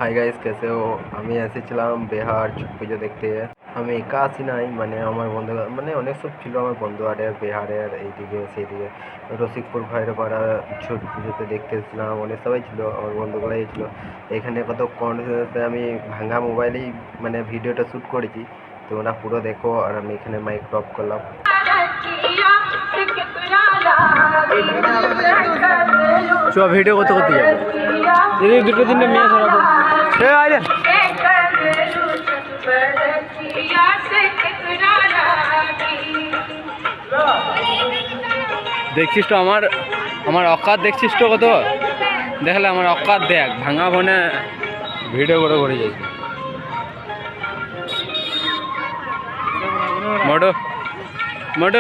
Hi guys, कैसे हो? আমি এসেছিলাম বিহার ছট পুজো দেখতে। আমি একা আসি নাই, মানে আমার বন্ধু, মানে অনেক সব ছিল আমার বন্ধু আরে বিহারের এইদিকে সেইদিকে রসিকপুর ভৈরপাড়া ছট পুজোতে দেখতে এসেছিলাম। অনেক সবাই ছিল, আমার বন্ধুগুলাই ছিল এখানে। কত কনফিডেন্সে আমি ভাঙা মোবাইলেই মানে ভিডিওটা শ্যুট করেছি, তোমরা পুরো দেখো। আর আমি এখানে মাইক অফ করলাম। সব ভিডিও করতে করতে যাবে যদি দুটো তিনটে মেয়ে ধরাবো। দেখছিস তো আমার আমার অকাত, দেখছিস তো কত দেখলে আমার অকাত। দেখ ভাঙা ফোনে ভিডিও করে যাইছি। মোটো মোটো